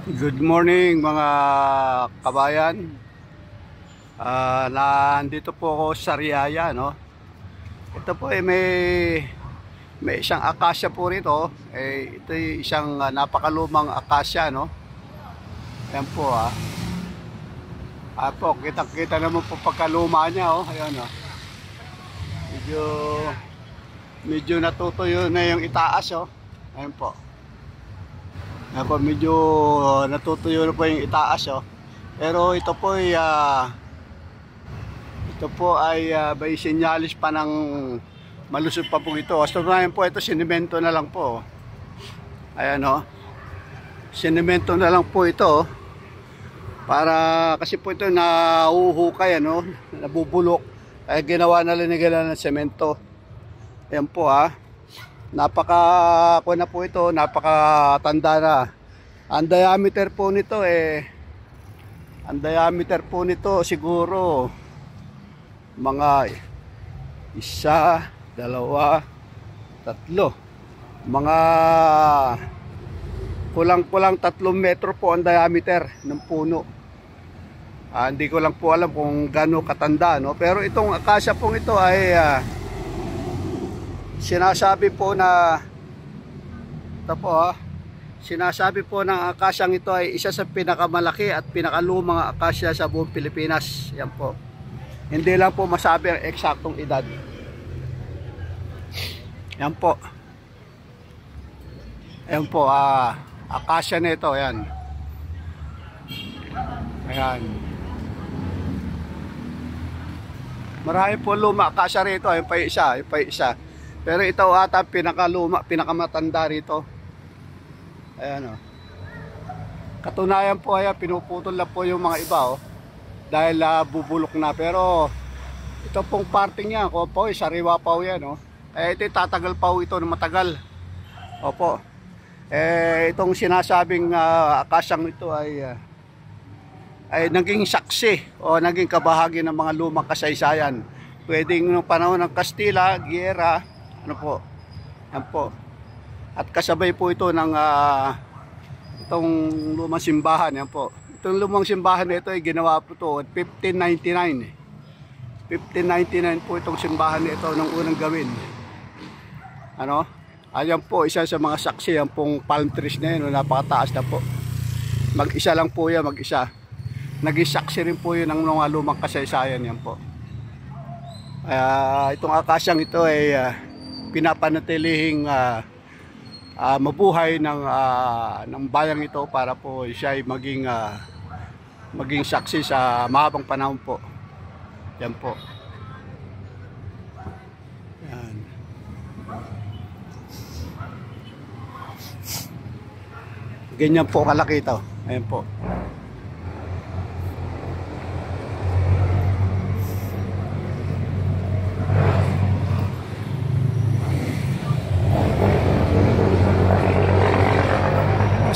Good morning mga kabayan. Nandito po ako sa Riyaya, no? Ito po ay may isang akasya po rito. Ito ay isang napakalumang akasya, no? Ayan po po, kitang-kita naman po pagkaluma niya, oh. Ayan, oh. Medyo natutuyo na yung itaas, oh. Ayan po. Ayan po, medyo natutuyo na po yung itaas, oh. Pero ito po ay may sinyalis pa ng malusog pa po ito. So ngayon po ito, sinemento na lang po. Ayan, oh. Sinemento na lang po ito, oh. Para kasi po ito nahuhukay, ano, nabubulok. Kaya ginawa na nila ng semento. Ayan po, napaka napakatanda na. Ang diameter po nito siguro mga 1, 2, 3, mga kulang-kulang 3 metro po ang diameter ng puno. Hindi ko lang po alam kung gaano katanda, no? Pero itong akasya pong ito ay sinasabi po ng akasyang ito ay isa sa pinakamalaki at pinakalumang akasya sa buong Pilipinas. Yan po. Hindi lang po masabi ang eksaktong edad. Yan po. Yan po, akasya nito, yan. Ayan. Marami po luma akasya rito, yung pa isa. Pero ito ata pinakamatanda rito. Ayan, oh. Katunayan po ay pinuputol na po yung mga iba, oh. Dahil bubulok na. Pero ito pong parting yan, po, sariwa pa yan, oh. Ito tatagal pa ito na matagal. Opo. Itong sinasabing akasyang ito ay naging saksi o naging kabahagi ng mga lumang kasaysayan. Pwedeng noong panahon ng Kastila, Giyera, ano po. Yan po. At kasabay po ito ng itong lumang simbahan, yan po. Itong lumang simbahan na ito ay ginawa po ito 1599. 1599 po itong simbahan na ito nung unang gawin. Ano? Ayan po, isa sa mga saksi, yan pong palm trees na yun, napakataas na po. Mag-isa lang po yan, mag-isa. Naging saksi rin po yun ng mga lumang kasaysayan, yan po. Itong akasyang ito ay pinapanatelihing mabuhay ng bayang ito para po siya ay maging saksi sa mahabang panahon po. Yan po. Yan. Ganyan po kalaki ito. Ayan po.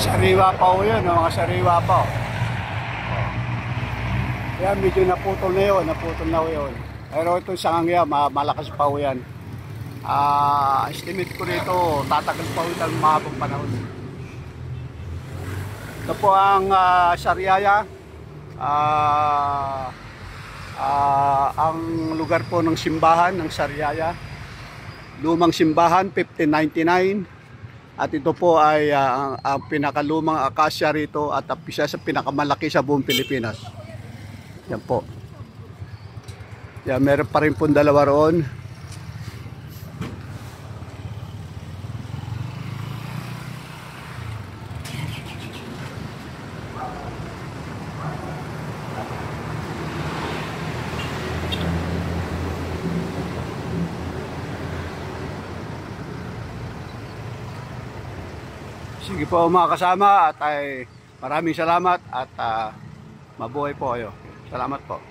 Sariwa pa o yun, mga sariwa pa. Yan, medyo naputol na yun. Pero ito sa ngangya, malakas pa o yan. Estimate ko rito, tatagal pa o ng mahabang panahon. Ito po ang Sariaya. Ang lugar po ng simbahan ng Sariaya. Lumang simbahan, 1599. At ito po ay ang pinakalumang akasya rito at isa sa pinakamalaki sa buong Pilipinas. Yan po. Yan, meron pa rin pong dalawa roon. Sige po mga kasama at ay maraming salamat at mabuhay po kayo. Salamat po.